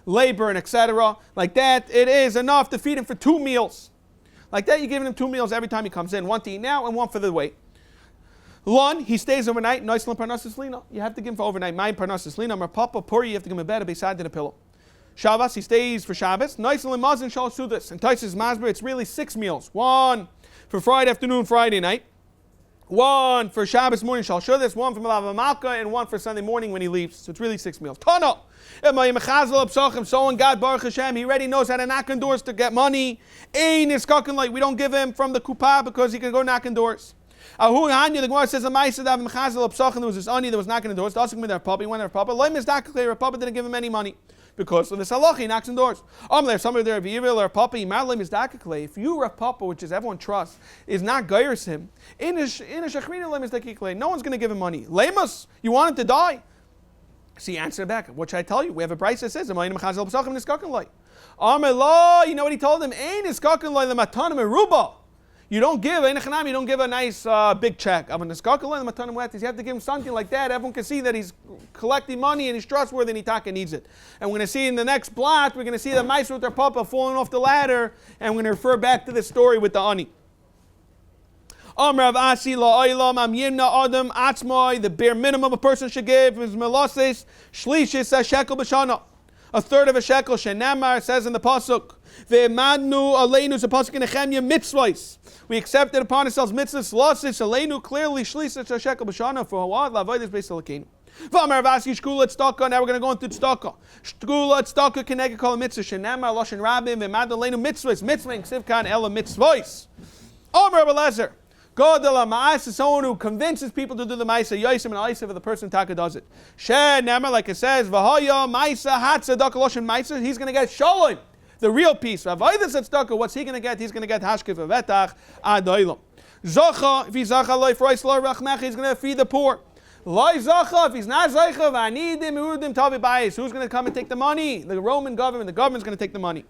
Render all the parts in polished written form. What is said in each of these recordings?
labor and etc. Like that, it is enough to feed him for 2 meals. Like that, you're giving him 2 meals every time he comes in. One to eat now and one for the wait. One, he stays overnight. Nice little parnassus lina. You have to give him for overnight. My parnassus lina. Mar papa puri. You have to give him a bed beside the pillow. Shabbos, he stays for Shabbos. Nice little mazin shal sudas. And Taisus masber. It's really 6 meals. One for Friday afternoon, Friday night. One for Shabbos morning shal sudas. One for Malava Malka, and one for Sunday morning when he leaves. So it's really 6 meals. Tana. Someone God Baruch Hashem, he already knows how to knock on doors to get money. Ain is kakin like we don't give him from the kupa because he can go knock on doors. The Gemara says, there was this ani that was knocking on doors. He went to their papa didn't give him any money. Because of this halacha, he knocks on doors. If somebody there, if you, Rav Papa, which is everyone trusts, is not gairs him, no one's going to give him money. Lemus, you want him to die? So he answered back, what should I tell you? We have a price that says, you know what he told him? You don't give a nice big check. You have to give him something like that. Everyone can see that he's collecting money and he's trustworthy and Itaka needs it. And we're going to see in the next blot, we're going to see the mice with their papa falling off the ladder, and we're going to refer back to this story with the ani. The bare minimum a person should give is meloses shlishis a shekel b'shana, a third of a shekel. Shenamar says in the pasuk, ve'emadnu aleinu, the pasuk in Nehemiah, mitzvahs. We accepted upon ourselves mitzvahs. Losis aleinu, clearly shlishis a shekel b'shana for what lavodas beis alkeinu. V'amar v'asi shkula tzedakah. Now we're going to go into tzedakah. Shkula tzedakah keneged kol mitzvah. Shenamar loshen rabim ve'emadnu aleinu mitzvahs. Mitzvah ksivkan ela mitzvahs. Omer Belezer. God is someone who convinces people to do the Maisa, Yaisim and Aisiv, if the person Taka does it. Shed, Nemar, like it says, Vahaya, Maisa, Hatzedakah, Loshen Maisa, he's going to get Shalom, the real peace. Ravayda Tzedakah, what's he going to get? He's going to get Hashkef Vetach, Adailam. Zacha, if he's Zacha, Loif, Reis, Loi, Rachmech, he's going to feed the poor. Loi Zacha, if he's not Zacha, Vanidim, Urudim, Tavi Bayis, who's going to come and take the money? The Roman government, the government's going to take the money.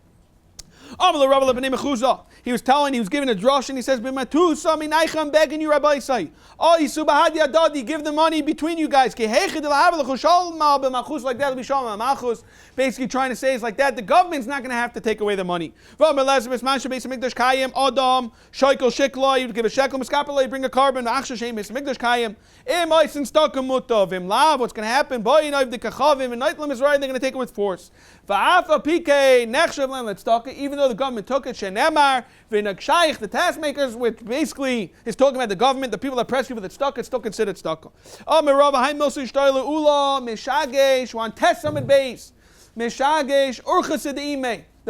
He was giving a drush and he says, I'm begging you, Rabbi Isai. Give the money between you guys. Like that, basically trying to say is like that, the government's not going to have to take away the money. You would give a shekel, you bring a carbon, what's going to happen? They're going to take it with force. Even though the government took it, Shenemar, the taskmakers, which basically is talking about the government, the people that press people that stuck it, still considered stuck. The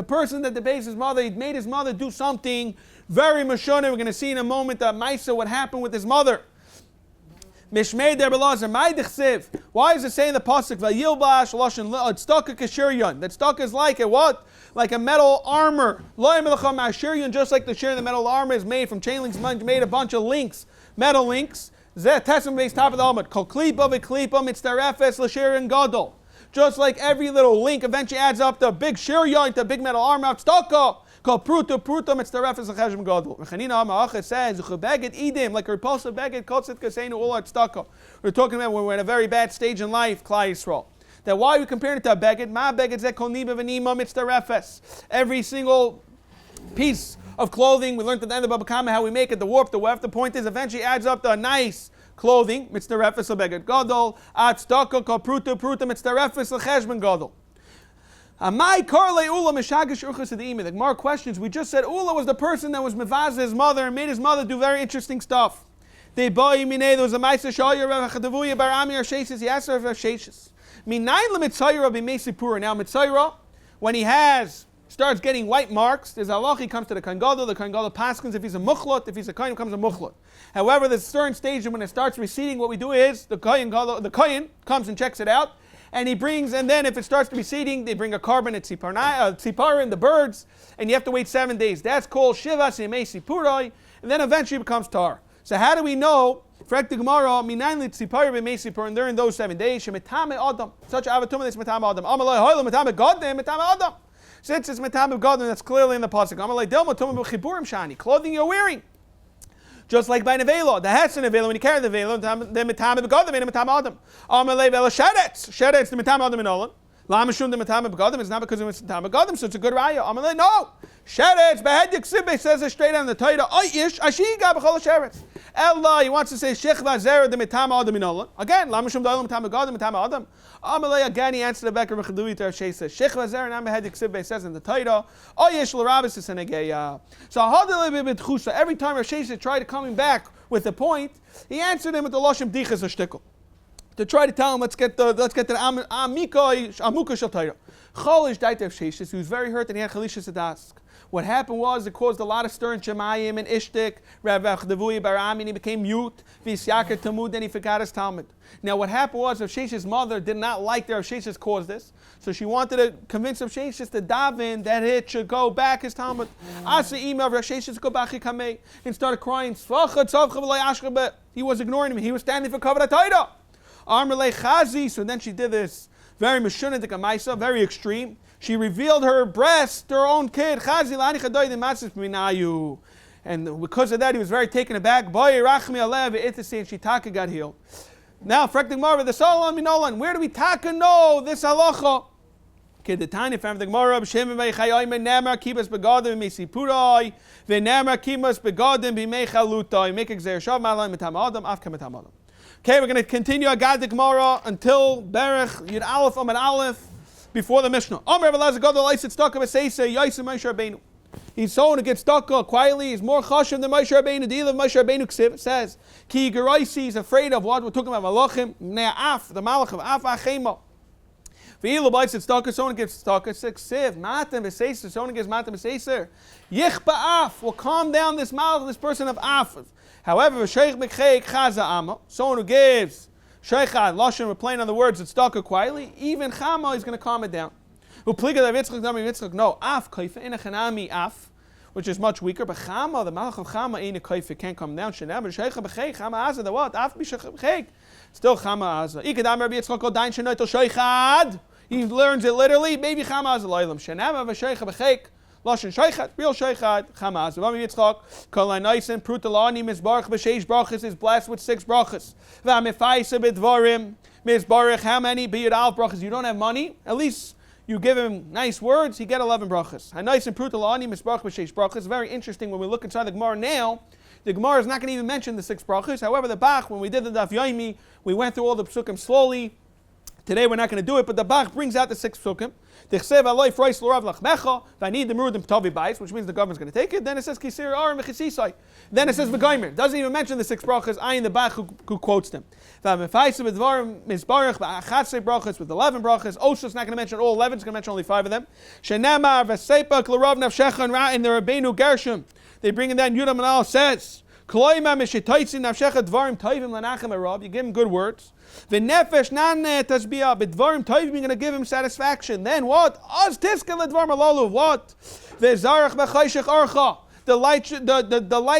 person that debates his mother, he made his mother do something very mashona. We're going to see in a moment that Maisa, what happened with his mother. Why does it say in the pasuk that stuck is like a what? Like a metal armor. Just like the shir, the metal armor is made from chain links, made a bunch of links, metal links. Just like every little link eventually adds up to a big shir, to a big metal armor of staka. Called pruta, it's the reference of Cheshem Gadol. It says, like a repulsive beged, kotset kaseinu ul tzedakah. We're talking about when we're in a very bad stage in life, Klal Yisrael. That why are we comparing it to a beged? Ma beged zeh kol niba v'nima mitzvah refes. Every single piece of clothing, we learned at the end of Baba Kama how we make it, the warp, the weft. The point is, eventually adds up to a nice clothing, mitzvah refes beged gadol. At tzedakah kol pruta, mitzvah refes l'cheshbon gadol. The Gemara questions, we just said Ula was the person that was mevaz his mother and made his mother do very interesting stuff. There was a Maisa Shaya Chadavuya Bar Ami Arsheshis, he asked her if Arsheshis. Now Mitzayra, when he starts getting white marks, there's Allah, he comes to the Kohen Gadol paskins, if he's a muchlot, if he's a kohen, becomes a muchlot. However, there's a certain stage when it starts receding, what we do is, the kohen comes and checks it out, and he brings, and then if it starts to be seeding, they bring a carbon at tziparin, the birds, and you have to wait 7 days. That's called shiva semei sipurai, and then eventually it becomes tar. So how do we know? Frek the Gemara, minayin tziparin b'mei sipurin, during those 7 days, shemetame adam, such avatum is metame adam. Amalei hoyle metame godem metame adam. Since it's metame godem, that's clearly in the pasuk. Amalei del matum b'chiburim shani, clothing you're wearing. Just like by nevela, the hats in nevela, when you carry the nevela, the mitam of God, the mitam adam. Amalei vela sheretz, the mitam adam in Olam. Lama shum de matama begadim. It's not because it was matama begadim, so it's a good raya. I'm like, no. Sheretz behedik sibbe says it straight on the Torah. Oyish ashiga b'chol sheretz. Allah, he wants to say shechva zera de matama adam inola. Again, lama shum de matama begadim matama adam. Amalei again, he answered the Becker v'chadui to Rashi says shechva zera nam behedik sibbe says in the Torah. Oyish l'rabis is senegeya. So hadele b'tchusa. Every time Rashi tried coming back with a point, he answered him with the lashon b'dichas or shtickle. To try to tell him, let's get the amuka shel Torah. Cholish daitev sheishis. He was very hurt and he had chalishas adask. What happened was it caused a lot of stir in Shemayim and Ishtik. Rav Chdavui Barami, and he became mute. V'isyaker Talmud, then he forgot his Talmud. Now what happened was Rav Shesh's mother did not like that Rav Shesh's caused this, so she wanted to convince Rav Shesh's to daven that it should go back his Talmud. Asa email Rav Shesh's go back Kamei and started crying. He was ignoring him. He was standing for Kavod HaTorah. Armelei Chazi. So then she did this very mishunadik amaisa, very extreme. She revealed her breast, her own kid. Chazi lani chadoy de matzis minayu. And because of that, he was very taken aback. Boy rachmi alev itasi, and she taka got healed. Now, frekting marva the solon minolan. Where do we taka know this halacha? Okay, the tiny from the Gemara, b'shem v'chayim v'nemar kibas begadim misipurai v'nemar kibas begadim b'meichalutai. Make exer shav malam mitam adam afka mitam adam. Okay, we're going to continue Agad the Gemara until Berech Yud Aleph Amud Aleph before the Mishnah. Omer Elazar Gadol Eiset Stuck of a Seisei Yosem Moshe Rabbeinu. He's someone who gets stuck quietly. He's more chashuv than Moshe Rabbeinu. The deal of Moshe Rabbeinu Ksiv says Ki Geraisi is afraid of what we're talking about Malachim Ne'af the Malach of Af Achema. V'Ilu Baiset Stuck someone gets stuck. It's Ksiv Matam V'Seiser. Someone gets Matam V'Seiser. Yich Ba'af will calm down this Malach, this person of Af. However, Sheikh Mekheik Chaza Amma, someone who gives Sheikhad, Lashon, we're playing on the words that stuck quietly, even Chama is going to calm it down. Upliga the Yitzchak, Dami Yitzchak, no, Af, Kaifa, in a Chanami Af, which is much weaker, but Chama, the Malach of Chama, in a Kaifa, can't come down. Shenam, Sheikh Mekheik, Chama Aza, the what? Af, Bishach Mekheik, still Chama Aza. Ikadam Rabbi Yitzchak, Dain Shenoito Sheikhad, he learns it literally, maybe Chama Aza Lailam. Shenam, Sheikh Mekheik, Lashon Sheikhad, real Sheikhad, Chamaz. Rabbi Yitzchak, Kolai Naisen, Prutalani, Mizbarach, B'Sheish Brachas is blessed with 6 brachas. V'amifaisa b'dvarim, Mizbarach, how many? B'yud Alf brachas. You don't have money? At least you give him nice words, he get 11 brachas. Hanaisen, Prutalani, Mizbarach, B'Sheish Brachas. Very interesting when we look inside the Gemara now. The Gemara is not going to even mention the 6 brachas. However, the Bach, when we did the Daf Yomi, we went through all the psukim slowly. Today we're not going to do it, but the Bach brings out the 6 psukim. Then it says the government's going to take it. Then it says Kisir Arim V'Chisisai. Then it says V'Gaimer. Doesn't even mention the 6 brachas. Ayin the Bach who quotes them. With 11 brachas. Osha's not going to mention all 11. It's going to mention only 5 of them. Shenamar V'Seipak L'Rav Navshecha and Ra in the Rabbeinu Gershom. They bring in that Yudam Manal says. You give him good words. The nefesh nan tasbiyah b'dvarim tovim. You're going to give him satisfaction. Then what? Az tiskel ledvar malalu. What? Ve'zarach b'chayshich archa. The light's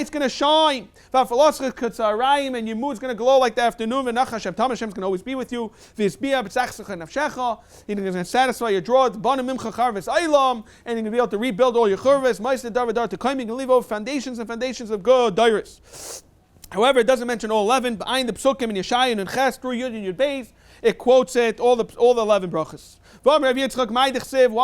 going to shine. V'afaloschach chazarah, and your mood's going to glow like the afternoon. V'nach Hashem tam Hashem's going to always be with you. V'isbiyah b'tzachsach nafshecha. He's going to satisfy your draw. B'anim mimcha charves eilam, and you're going to be able to rebuild all your churves. Ma'aseh davar to come. You can leave over foundations and foundations of good dairis. However, it doesn't mention all 11. Behind the psukim in Yeshayin and Ches through Yud and Yud Beis, it quotes it all the 11 brachas. Why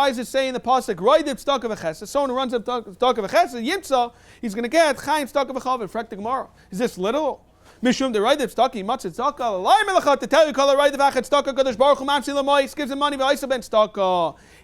is it saying in the pasuk Roidib stuck of a Ches? Someone who runs up stuck of a Ches, Yimsa, he's going to get Chaim stuck of a Chav and Frek the Gemara. Is this literal? Mishum the Roidib stuck, he must stuck. Lai melachat to tell you color Roidib achet stuck. Kadosh Baruch Hu mamsi lamois gives him money. V'aisa ben stuck.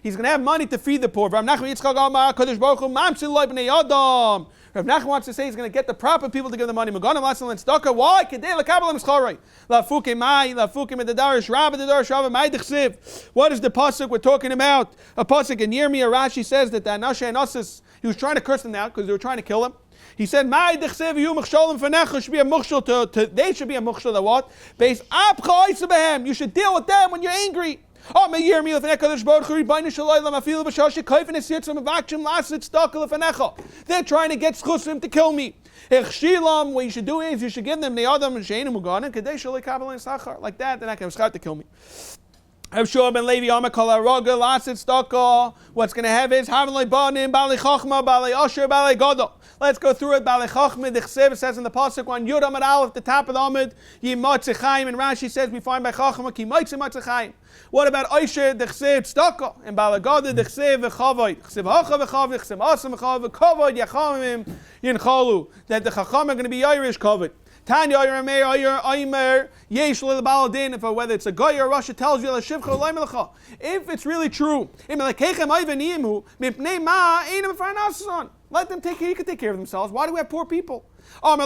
He's going to have money to feed the poor. Rav Nachman Yitzchak Amar Kadosh Baruch Hu mamsi loy b'nei Adam. Rav Nachman wants to say he's going to get the proper people to give the money. Meganim lasal and stucker. Why? Kedei lekabelim schorei. Lafuke mai, lafuke medadarish rabba dedarish rabba mai dechsiv. What is the pasuk we're talking about? A pasuk in Yirmiyah. Rashi says that the Anashe and Asis, he was trying to curse them out because they were trying to kill him. He said, "Mai dechsev yu mechsholim fanecha should be a mechshol to they should be a mechshol to what? Base apcha oisabehem. You should deal with them when you're angry." Oh, my year, me lefeneka Baruch Hu Ribayna Shalaylam Afilu B'Shashi Kaifin Esitzim Avakshim Lasit Stalker lefenecha. They're trying to get schusim to kill me. Echshilam. What you should do is you should give them the Adam and Sheinim Muganim Kadei Shalei Kabbalah Sachar like that. They're not going to kill me. What's going to have is let's go through it. Balei Chachma, the Chsev says in the pasuk on Yud Amud Aleph, the top of the Amud, Yimotze Chaim, and Rashi says we find by Chachma Ki Motze Chaim. What about Oisher, the Chsev Tzedakah, and Balei Gada, the Chsev V'Chavod, Chsev Hacha V'Chavod, Chsev Asam V'Chavod, Kavod Yachamim Yinchalu, that the Chacham are going to be Irish Kavod. Tanya Aymer Yesh Baladin, if whether it's a guy or a Russia tells you if it's really true, let them take care. You can take care of themselves. Why do we have poor people? This is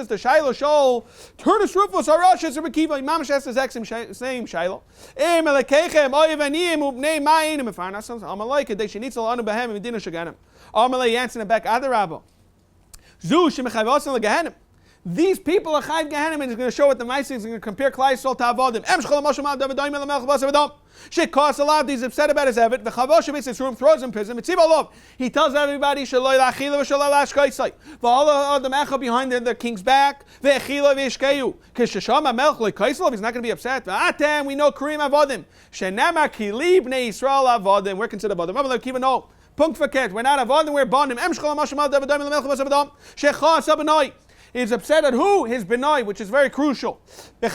the Shiloh Shol. Turnus Rufus Arashas Rekiva. Mamash has the same Shiloh. Answer back Adarabo. These people are Chayv Gehenim, and he's going to show what the Maaseh is going to compare Klai Yisrael to Avodim. Shit costs a lot. He's upset about his Eved. The Chavosh makes his room, throws him in prison. He tells everybody, behind the king's back. He's not going to be upset. We know Kareem Avodim. We're considered Avodim. No. Punkt verkehrt. We're not avodim, we're bonding. He's upset at who? His benai, which is very crucial. So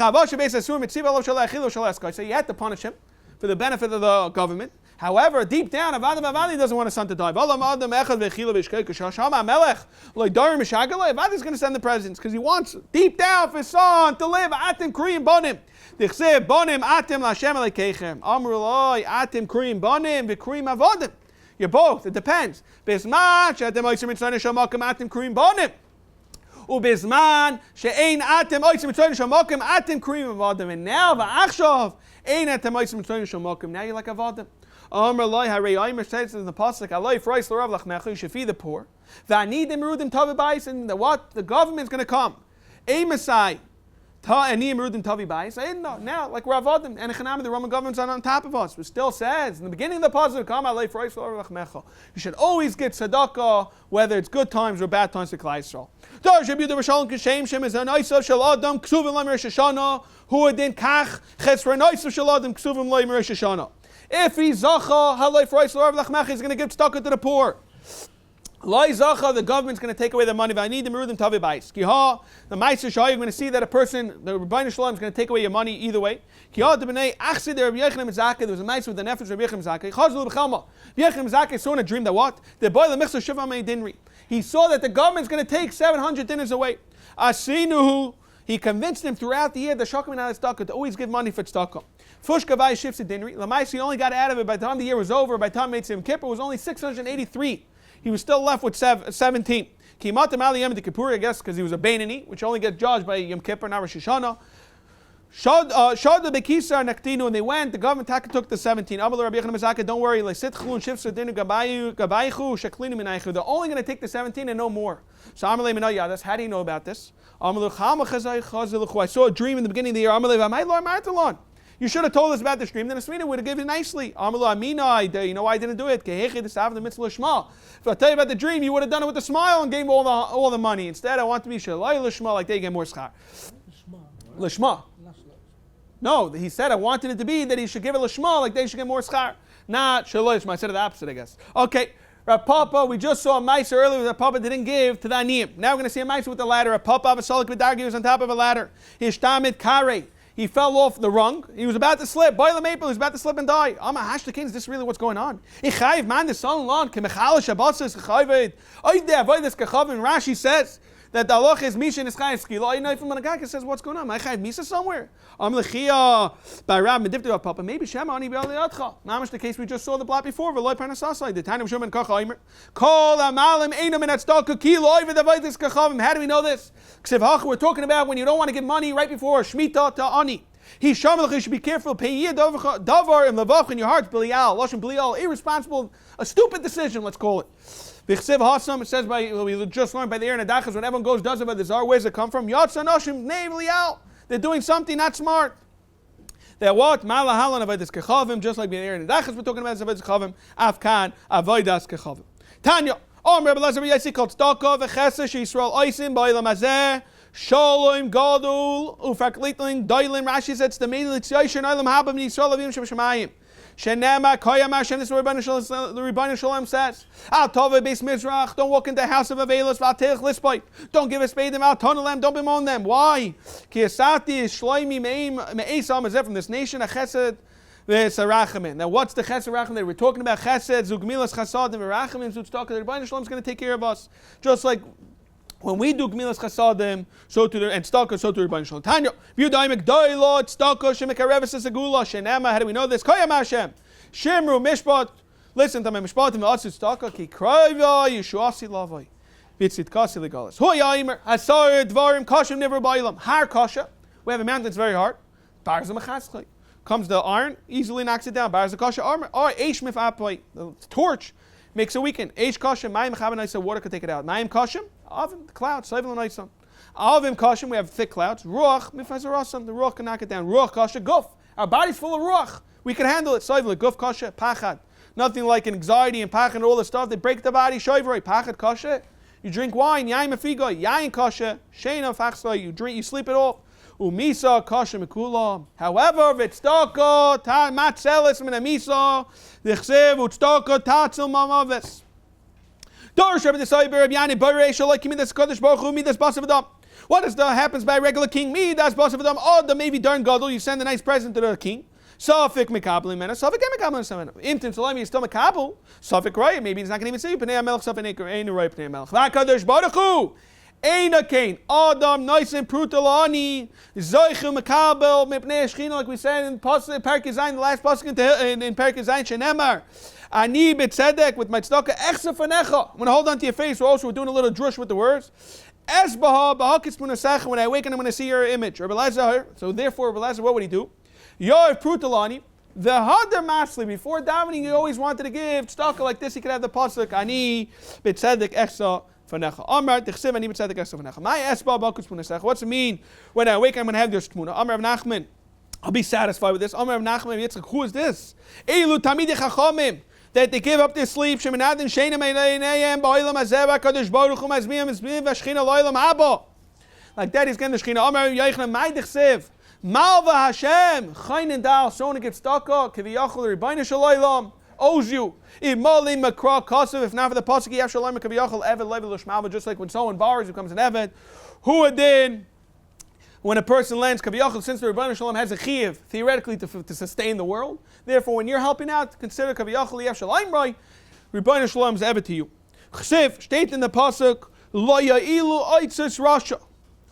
you had to punish him for the benefit of the government. However, deep down, Avadi doesn't want his son to die. Avadi is going to send the presidents because he wants deep down for his son to live. Atim Kriim Bonim. Dichsev Bonim Atim Lashem Alekeichem. Amrulai Atim Kriim Bonim Vikriim Avodim. You're both. It depends. Bisman she'atem oisim mitzvah shamakim atem krim bonim. Ubisman she'ein atem oisim mitzvah shamakim atem krim avodim. And now va'achshav ein atem oisim mitzvah shamakim. Now you're like avodim. Amar loy harei Aimer says in the pasuk aloi frois l'rav lachmechu. You should feed the poor. Va'anidim rudim tavi bais. And the government's going to come. A Messiah. Now, like we're avodim, and the Roman government's on top of us. It still says in the beginning of the pasuk, you should always get tzedakah, whether it's good times or bad times to Klai Yisrael. If he's zacha, he's going to give tzedakah to the poor. The government's going to take away the money. The Ma'aser Shah, you're going to see that a person, the Rebbeinu Shalom, is going to take away your money either way. There was a Ma'aser with the Nefesh Rabbi Yechim Zakei. Rabbi Yechim Zakei saw in a dream that what? He saw that the government's going to take 700 dinners away. He convinced him throughout the year, the Shokam and Tzedakah, to always give money for Tzedakah. Fush Kavai shifts a dinri. Lamaisi only got out of it by the time the year was over. By the time Yom Kippur, it was only 683. He was still left with 17. Kimatim Ali Yom Kippur, I guess, because he was a Beinani, which only gets judged by Yom Kippur, not Rosh Hashanah. Shad the Bekisar Naktinu, and they went. The government took the 17. Abel Rabbi Yechon Mezaka, don't worry. Leisitchlu and Shifsa Dinu Gabayu Shaklinu Minaychu. They're only going to take the 17 and no more. So Amalei Minayah, that's how do you know about this? I saw a dream in the beginning of the year. Amalei Vamay Lord Martalon. You should have told us about this dream, then Asmina would have given it nicely. You know why I didn't do it? If I tell you about the dream, you would have done it with a smile and gave all the money. Instead, I want to be Shalai Lishma, like they get more schar. Lishma. No, he said I wanted it to be that he should give it Lishma, like they should get more schar. Not Shalai Lishma. I said it the opposite, I guess. Okay. Rav Papa, we just saw a Ma'aser earlier that Papa didn't give to the Aniyim. Now we're going to see a Ma'aser with the ladder. Rav Papa, Avasalik B'dargi was on top of a ladder. Hishtamid Kare. He fell off the rung. He was about to slip. Boil him April. He was about to slip and die. Is this really what's going on? Rashi says that the halach is misha nischayim skila. Managaka says, what's going on? Am I chayiv misa somewhere? Maybe Shema ani b'aliyatcha. Mamish the case we just saw the blot before. V'loy parnasasai. The Tanya Shuman Kacha Aimer. Kol amalim einam in atzedakah kilo over the vaytis kachavim. How do we know this? We're talking about when you don't want to give money right before Shemitah to ani. You should be careful. Davar in levach in your heart. Belial, lashon belial, irresponsible, a stupid decision. Let's call it. It says we just learned by the Aaron Adachas when everyone goes does it by the Zar. Where does it come from? Yatsa Noshim Belial. They're doing something not smart. They're what? Malahalan avodas kechavim, just like the Aaron Adachas we're talking about avodas kechavim. Afkan avodas kechavim. Tanya. Rabbi Lazar Yasi called Tzedakah v'chesed sheYisrael oisim ba'olam hazeh Shalom Gadol Ufaklitlin Doilin. Rashi says the main Litzayshir Noilam Habam Yisrael Avim Shemayim. Shenema Koyam Hashem. This is what the Rebbeinu Shalom says. Al Tova Beis Mizrach. Don't walk into the house of Avelos. V'atech Lispite. Don't give a spade them. Al Tonalem. Don't bemoan them. Why? Ki Asati is Shloimi Me'esam Azeh from this nation. A Chesed. Now, what's the chesed rachamim? We're talking about chesed, zugmilas chasadim, rachamim, zutztaka. The Rebbeinu Shalom is going to take care of us, just like when we do gmilas chasadim, so to the and tzedakah, so to the Rebbeinu Shalom. Tanya, v'yudayim ekdoilo tzedakah shemekareves segula shenema. How do we know this? Koyam Hashem, shimru mishpat. Listen to my mishpatim v'atzu tzedakah ki krayva yeshuasi lavai v'tzitkasi legalas. Hu ya'imer hasar dvarim kashim never bailam har kasha. We have a mountain that's very hard. Barzim achatzchay. Comes the iron, easily knocks it down. Bars the kasha armor. Or eish mifapoi. The torch makes it weaken. Eish kasha, mayim chabanaisa, water could take it out. Mayim kashim, avim, the clouds, savim l'naisam. Avim kashim, we have thick clouds. Ruach, mifazarasam, the ruach can knock it down. Ruach kasha, guf. Our body's full of ruach. We can handle it. Savim, guf kasha, pachad. Nothing like anxiety and pachad and all the stuff. They break the body. Shoivroi, pachad kasha. You drink wine, yain mafigoy, yain kasha, sheina fachsla, you drink, you sleep it off. Umisa kasha mikula. However, v'tzedakah matzelis min amisa d'chsev u'tzedakah tatzil mamavis. Dorish Rebbe Desai Bereb Yani Borei Shalai Midas Kadosh Baruch Hu Midas Basra V'Dam. What is the happens by a regular king? Midas Basra V'Dam. Oh, the maybe darn gadol. You send a nice present to the king. Safik mekabel imena. Safik mekabel imena. Imtin salami is still mekabel. Safik right. Maybe he's not going to even say Pnei Hamelech. Safik neker. Ain't right Pnei Hamelech. V'Kadosh Baruch Hu. Eina kain Adam nice and prutalani zoichu mekabel mipnei shchina, like we said in Pasuk Perek Zayin, the last pasuk in Perek Zayin shenemar ani b'tzedek with my tzedakah echsa fanecha. I'm going to hold on to your face. We're doing a little drush with the words. Esbaha b'hakis punasecha. When I awaken, I'm going to see your image. Rabbi Elazar. So therefore, Rabbi Elazar, what would he do? Yoav prutalani. The Hadar Masli, before davening, he always wanted to give tzedakah like this. He could have the pasuk ani b'tzedek echsa. What's it mean? When I awake, I'm going to have your shmuna. Amar of Nachman. I'll be satisfied with this. Amar of Nachman. Yitzchak, who is this? Eilu tamidei chachamim. That they give up their sleep. Sheminadin sheinem einayim ba'olam hazeh kadosh baruch hu mazmiyam v'shchina lo'olam haba. Like that, he's getting the shchina. Amar of Yochanan. Mai dichsev. Malva Hashem. Chayin dal. Someone gets tzedakah. Kiviyachol Rebbeinu Shalom. Owes you. If not for the pasuk, just like when someone borrows, becomes an eved. Who then, when a person lends kaviyachol, since the Rebbeinu Shalom has a chiyuv theoretically to sustain the world, therefore when you're helping out, consider kaviyachol yev shalayim roi. Rebbeinu Shalom is eved to you. Chsiv state in the pasuk lo ya'ilu oitzis rasha.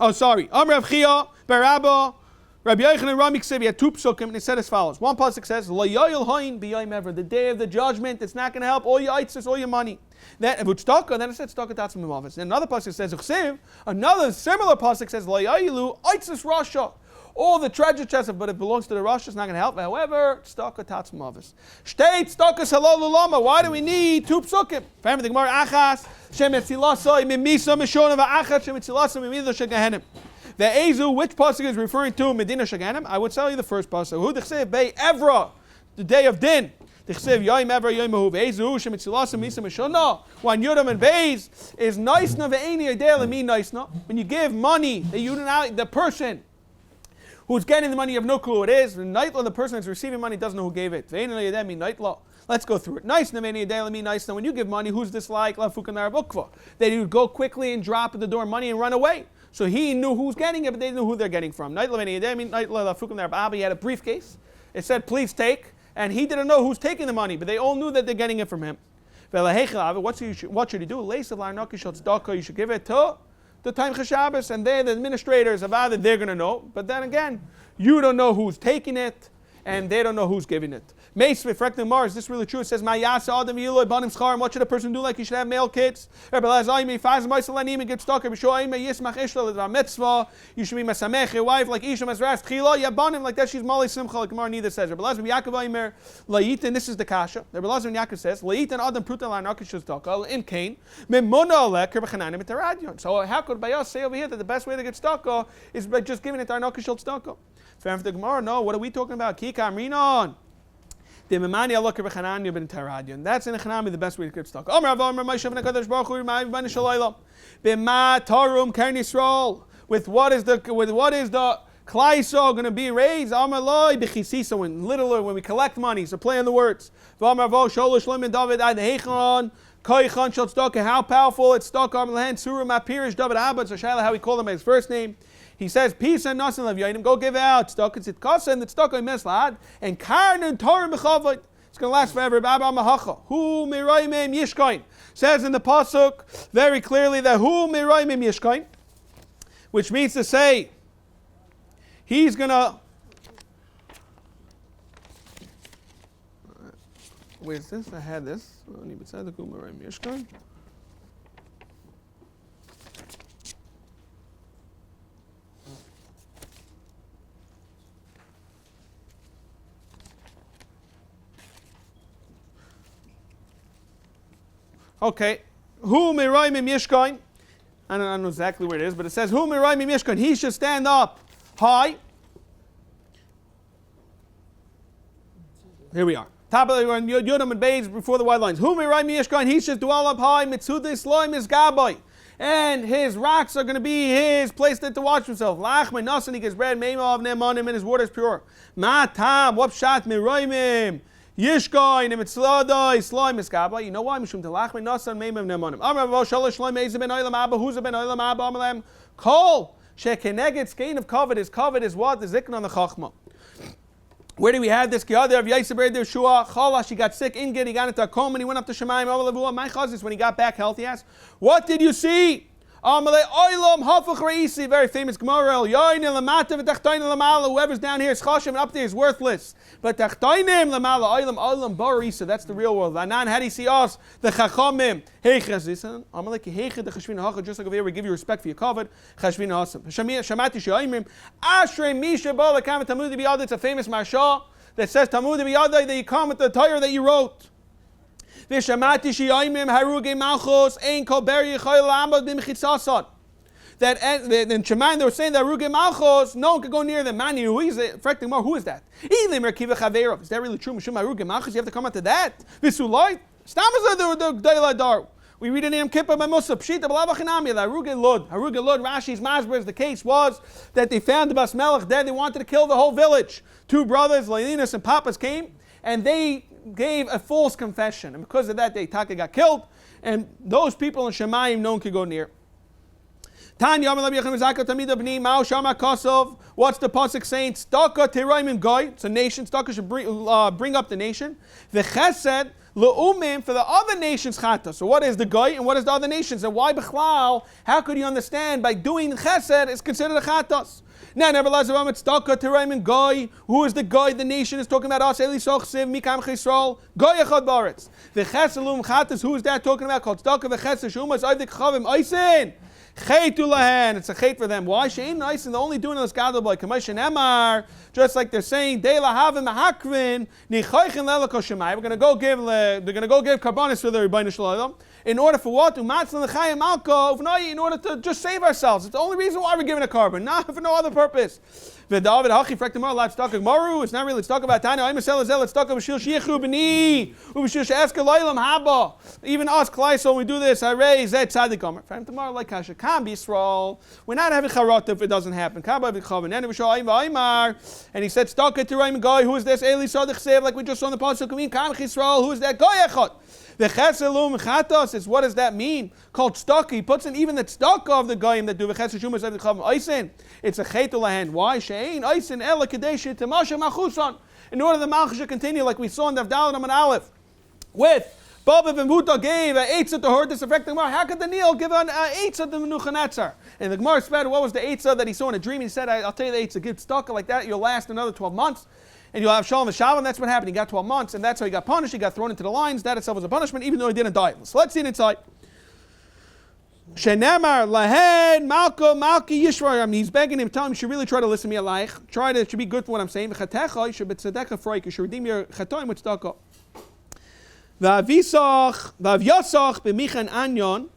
Oh, sorry. Amr Avchia Barabba. Rabbi Yochanan Rami Ksiv, he had two psukim, and it said as follows. One pasuk says, "Lo yoyel hayin b'yayim ever." The day of the judgment, it's not going to help all your itzis, all your money. Then if it's tzedakah, then it said tzedakah tatzim mamavis. Then another pasuk says, "Ksiv." Another similar pasuk says, "Lo yoyelu itzis rasha." All the treasure chests, but it belongs to the rasha, it's not going to help. However, tzedakah tatzim mamavis. State tzedakah halal ulama. Why do we need two psukim? Remember the Gemara achas shemetzilasai mimisa mishona va'achas shemetzilasai mimisa shegahenim. The Ezu, which pasuk is referring to Medina Shaganim? I would tell you the first pasuk. Who d'chsev bei Evra, the day of Din. D'chsev Yom Evra Yom Mahuv Ezu shemitzilas misa mishona. When Yudam and Beis is nice na ve'eni adel mean nice na. When you give money, the person who's getting the money, you have no clue who it is. The nightla, the person that's receiving money doesn't know who gave it. Ve'eni adel mean nightla. Let's go through it. Nice na ve'eni adel mean nice na. When you give money, who's this like? Lafukan arabukva. That you would go quickly and drop at the door money and run away. So he knew who's getting it, but they knew who they're getting from. He had a briefcase. It said, please take. And he didn't know who's taking the money, but they all knew that they're getting it from him. What should he do? You should give it to the time Chashabas, and they, the administrators, they're going to know. But then again, you don't know who's taking it, and they don't know who's giving it. Is this really true? It says, what should a person do? Like he should have male kids. You should be masamech your wife like Isha Mazras Chila. You have him like that. She's Mali Simcha. Like Gemara neither says. And this is the kasha. Rabbi Elazar ben Yaakov says, Adam Pruta Lanakishus Taka in Cain. So how could by us say over here that the best way to get staka is by just giving it to our Nakishul Staka? For the Gemara, no. What are we talking about? Kikam Rinon. And that's in the Chanami the best way to get stuck. with what is the Klai Yisrael going to be raised? Amaloi b'chisisa, when we collect money. So play on the words. V'amar vo sholosh lim David ad heichon koichan shel tzedakah. How powerful it's tzedakah amalahen surim apirish David Abba. So Shaila, how we call him by his first name. He says, "Peace and nasan lev yoinim. Go give out tzedakah tzidkasa and the tzedakah meslad and karn and torah mechavot. It's going to last forever. Baba mahacha. Hu miraymim yishkain. Says in the pasuk very clearly that hu miraymim yishkain, which means to say, he's going to... Where's this? I had this. Okay. Hu miraymim yishkain. I don't know exactly where it is, but it says, Hu miraymim yishkain. He should stand up high. Here we are. Top of the Yudam and Beis before the white lines. Hu miraymim yishkain. He should dwell up high. Mitzudei sloim is gabai. And his rocks are going to be his place to watch himself. Lach menasan, he gets bread. Meima of nemanim, and his water is pure. Ma tam, what pshat miraymim. Yishkain, mitzladai, sloim is gabai. You know why? Mishum telach menasan, meima of nemanim. Amar vo shalosh sloim eze ben oilam abba. Who's ben oilam abba? Amalem kol. Shekeneged skein of covet is what? The zikn on the chachma. Where do we have this? Kiyader of Yaisaber der Shua Chalash. He got sick in Gid. He got into a coma and he went up to Shemayim. My chazis, when he got back healthy, asked, "What did you see?" Amalei Oilam Hafach Reisi. Very famous Gemara. Yoin Lamata v'Tachtainim Lamala. Whoever's down here is chashem and up there is worthless. But Tachtainim Lamala Oilam Barisa. That's the real world. Anan, how do you see us? The Chachamim. Hey Chazis. Amalei Keheched the Chashvina Hacha. Just like over here, we give you respect for your covet. Chashvina Hasam. Shamati Shaimim. Ashrei Misha Bala Kamet Tamud Biyad. It's a famous marsha that says Tamud Biyad that you come with the Torah that you wrote. That in Shemaim they were saying that Ruge Malchos, no one could go near them. Mani, who is it? Fracting more, who is that? Is that really true? Mishum Ruge Malchos, you have to come out to that. Visulai, Stamazah the Dayla Dar. We read in Yom Kippur by Musa, Pshita, Balavachinami, Haruge Lud. Haruge Lud, Rashi's Masber's, the case was that they found the Bas Melech dead. They wanted to kill the whole village. Two brothers, Leilinus and Papas, came and they gave a false confession, and because of that, they Taka got killed, and those people in Shemayim no one could go near. What's the pasuk saying? Staka tiraymim goy. It's a nation. Staka should bring up the nation. The chesed leumim for the other nations chata. So what is the goy and what is the other nations? And why bichlal? How could you understand by doing chesed is considered a chatas? Now, nevertheless, it's Taka Tiraim Goy. Who is the Goy? The nation is talking about us. Eli Sochsiv Mikam Chisrael Goy Echad Baritz. The Cheselum Chatas. Who is that talking about? Called Taka v'Cheses Shumas Aydik Chavim Eisen. Chaytu lahen. It's a chayt for them. Why? Shein Eisen. They're only doing this gadol by Kameshin Emar. Just like they're saying, De lahavim mahakvin nichaychin lelako shemai. We're going to go give karbanis for the Rebbeinu Shalom. In order for what? In order to just save ourselves. It's the only reason why we're giving a carbon, not for no other purpose. It's not really talk about Tanya. Even us, Klai, when we do this, I raise that tzaddik omer. Tomorrow, like Kasha, can't be Yisrael. We're not having charot if it doesn't happen. And he said, "Stuck it to Raim Goy. Who is this? Eli Sadich Sev, like we just saw in the pasuk. Who is that? Goy Echad. The cheselum chatos is, what does that mean? Called stuck. He puts in even the stuck of the goyim that do v'chesed shumas of the chav eisen. It's a chayt lahen. Why? Shein eisen ela kadesh tamasha machusan. In order the malchus should continue, like we saw in the Avdalim and Aleph, with Baba ben Buta gave an eitzah to her disaffecting Gemara. How could Daniel give an eitzah to Menuchanetzar? And the Gemara said, what was the eitzah that he saw in a dream? He said, I'll tell you the eitzah. Give stuck like that, you'll last another 12 months. And you'll have Shalom V'Shalom. That's what happened. He got 12 months, and that's how he got punished. He got thrown into the lions. That itself was a punishment, even though he didn't die. So let's see it inside. Shenemar Lahed Malki Yishra. He's begging him, telling him, you should really try to listen to me, Alaich. It should be good for what I'm saying. V'chatecha, you should be tzedekah froik. You should redeem your chatoim with tzedakah. V'avyasach b'michan anyon.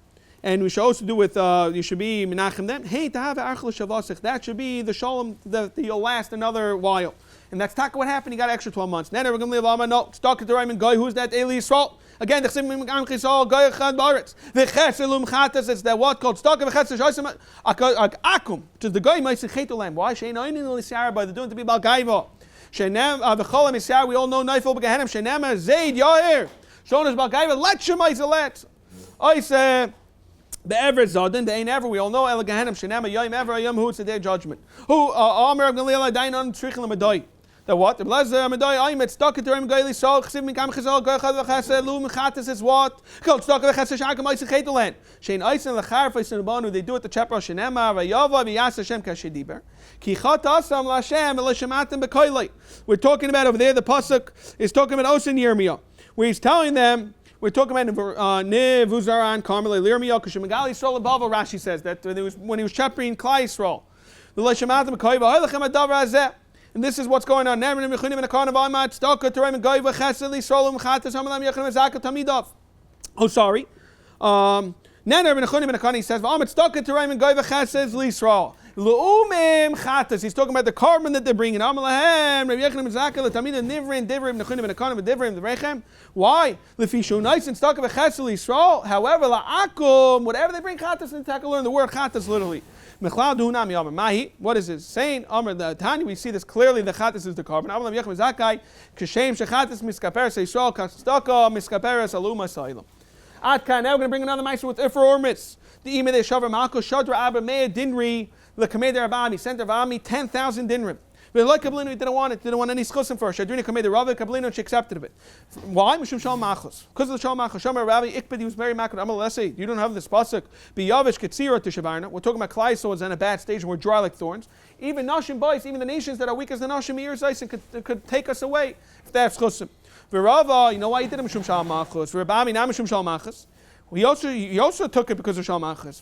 And we should also do with, you should be menachem them. Hey, to have archel shavasich. That should be the shalom that you'll last another while. And that's not what happened. He got extra 12 months. No, stuck at the Raymond guy. Who's that? Eli Yisrael. Again, the Chesed Chisol Guy Chad Baritz. The Chesed Lum Chatas. It's that what called stuck. The Chesed Shoysim Akum. Which is the guy Ma'aseh Chetulam. Why? Shein Oinin Lisara by the doing to be Balgaiva. Shenem V'Cholam Isar. We all know Neifel B'Gehenim. Shenem Zayd Yair. Shonas Balgaiva. Let Shemaiz let. I say. The ever Zadin, the ain't ever, we all know, El Gehenim, Shenema, Yom ever, Yom who it's the day of judgment. Who, Amr, Galila, Dainon, Trichel, Medai. The what? The Blazer, Medai, I'm at stuck at the Rim Gaili, so, Chsiv, Mikam, Chizal, Gachad, Chasa, Lum, Chatas is what? Called stuck at the Chasa, Shakam, Isaac, Hetelan. Shane Isen, Lachar, Faisin, Banu, they do it the chapter, Shenema, Vayava, Vyas, Hashem, Kashediber. Ki Chatasam, Lashem, Elishamatim, Bekoilai. We're talking about over there, the Pasuk is talking about Osin Yirmiyah, where he's telling them, we're talking about Nevuzaran, Carmel, Lirmiyah, Kashimigali, Yisrael, Bava. Rashi says that when he was chaperoning Klai Yisrael. And this is what's going on. Oh, sorry. He says, he's talking about the carbon that they're bringing. Why? However, whatever they bring chatas, and take a learn the word chatas literally. What is it saying? The Tanya, we see this clearly. The chatas is the carbon. Now we're going to bring another ma'aser with Ifra Ormitz. The Imede Shavar Malko Shadra Abba Meir Dinri the Kameder Abami sent Avami 10,000 dinrim. But like Kablino, he didn't want it. Didn't want any schusim for her. Shadrini Kameder Rav Kablino, she accepted of it. Why? Mishum Shal Machos. Because of the Shal Machos. Shomer Rabbi Ikbed, he was very makar. Amal Lesi, you don't have this pasuk. Biyavish Ketzira to Shavarna. We're talking about Klai swords in a bad stage and we're dry like thorns. Even Nashim boys, even the nations that are weak as the Nashim ears could take us away if they have schusim. Virava, you know why he did Mishum Shal Machos? Rabbi, not Mishum Shal Machos. He also took it because of Shalmachas.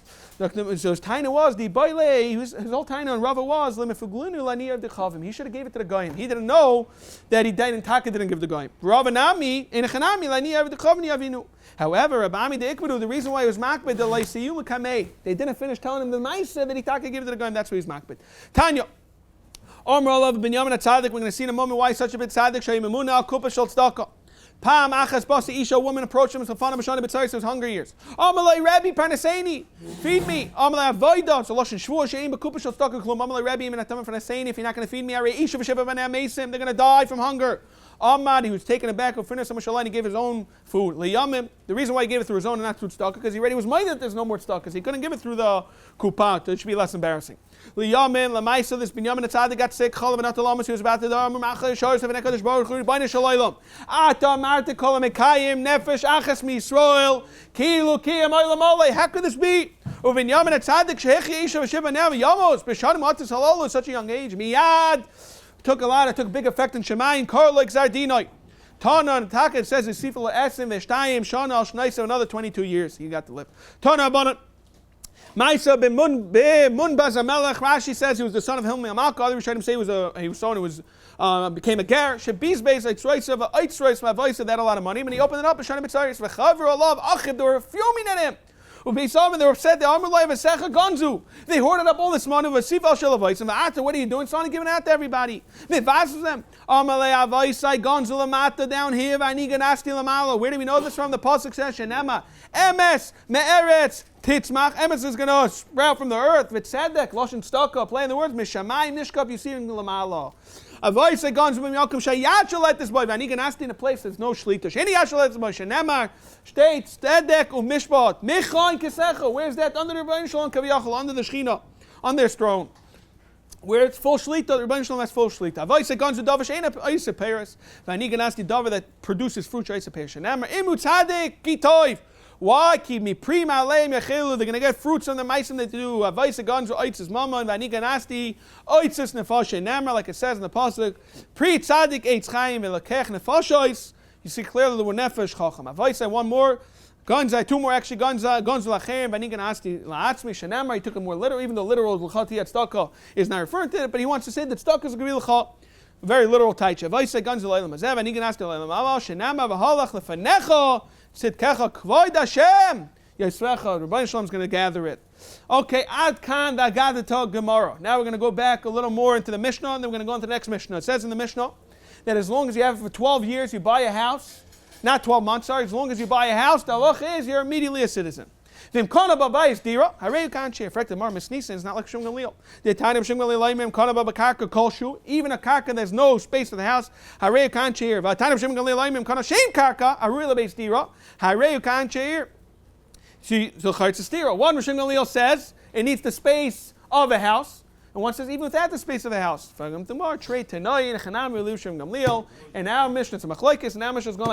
So his taina was the boile. His whole taina on Rava was lemifuglunu laniyav dechavim. He should have gave it to the goyim. He didn't know that he died and Taka didn't give the goyim. Rava nami in chanami laniyav dechavim yavinu. However, Abami the Ikbadu, the reason why he was makbid the leisiyum kamei, they didn't finish telling him the ma'aseh that he Taka gave it to the goyim. That's why he's makbid. Tanya. Omar Allah Binyamin Tzaddik. We're going to see in a moment why he's such a bit tzaddik. Shayimamuna al kupa shel tzedakah. Pam achas basi isha, woman approached him and Safana Bashana B'tzayis, he was hungry years. Amalei Rabbi Parnaseini, feed me. Amalei Avoida, so Lashon Shvuah Shein B'Kupa Shel Tzedakah Klum. Amalei Rabbi Imen Atamim Parnaseini, if you're not going to feed me, Arei Isha V'Sheva B'nei Amesim, they're going to die from hunger. Ahmad, he was taken aback of Finis Amashalai, he gave his own food. Liyamim, the reason why he gave it through his own and not through tzedakah, because he already was minded that there's no more tzedakah. He couldn't give it through the kupat. It should be less embarrassing. Liyamim, Lamaisa, this Binyamin Tzaddik got sick. Chalav and Atalamas, he was about to die. Machal Shor Seven Ekadosh Baruch Hu B'nei Shalaylam. Ata Marta Kolam Ekayim Nefesh Achas MiYisrael Kilu Kiyam Olam Olei. How could this be? Uvinyamin Tzaddik Shehechi Isha V'Shiva Nav Yamos B'Shanim Atzis Halal at such a young age. Miyad took a lot. It took big effect in Shemayim. Kar like Zardinoi. Tana and Taka, it says, Sifal Esim Veshtayim Shana Al Shnaisa, another 22 years. He got to live. Tana Abanat. Maisa b'mun bazamelech. Rashi says he was the son of Hilmi Amalka. Other Rishonim say he was someone who became a ger. Shabiz beis aitzroisav aitzrois mavaisa. That had a lot of money. When he opened it up, Rishonim Mitzaris v'chaver alav achid. They were fuming at him. They were upset. They They hoarded up all this money. What are you doing? Son, giving it out to everybody. They advises them. Down here. Where do we know this from? The pasuk says, "Shenema emes me'eretz titzmach." Emes is going to sprout from the earth. V'tzedek loshin staka. Playing the words mishamai nishkap. You see in lamala. Avoid say guns with Yakum Shayat shall let this boy. Vani can ask in a place there's no shlita. Any shall let this boy. Shenemar states Tedek umishpat Michain Kesecha. Where's that under the Rebbeinu Shalom Kaviyachal under the Shechina on their throne? Where it's full shlita, the Rebbeinu Shalom has full shlita. Avoid say guns with Davish ain't a Paris. Vani can ask the Davar that produces fruit. Aisa Paris. Shenemar Imu Tzadik Kitoiv. Why keep me prima leim yachilu? They're going to get fruits on the meisim that do. Avaisa guns or oitzes mama and vaniga nasti oitzes nefashe namra, like it says in the pasuk. Pre tzadik eitz chaim velakech nefashois. You see clearly the word nefesh chacham. Avaisa one more. Gunzai, two more actually. Gunzai lachem vaniga nasti laatzmi shenamra. He took it more literal, even though literal l'chati at staka is not referring to it, but he wants to say that staka is a gavil l'cha. Very literal taicha. Avaisa guns l'aylam azev vaniga nasti l'aylam aval shenamra v'halach lefanecha. Sit kecha kvoid Hashem. Yisracha, Rabbi Shalom is going to gather it. Okay, Ad Kan Dagadata Gemara. Now we're going to go back a little more into the Mishnah, and then we're going to go into the next Mishnah. It says in the Mishnah that as long as you have it for 12 years, you buy a house, not 12 months, sorry, as long as you buy a house, the halacha is you're immediately a citizen. Vim kana babayis dira, harei can't share. Effective mar misnisa is not like Shum Gamliel. The time of Shum Gamliel laimim kana babakarka kolshu. Even a karka, there's no space for the house. Harei can't share. The time of Shum Gamliel laimim kana shem karka arula base dira. Harei can't share. So chaitz dira. One Shum Gamliel says it needs the space of a house. And one says even without the space of the house. And our Mishnah is a machlokes, and our Mishnah is going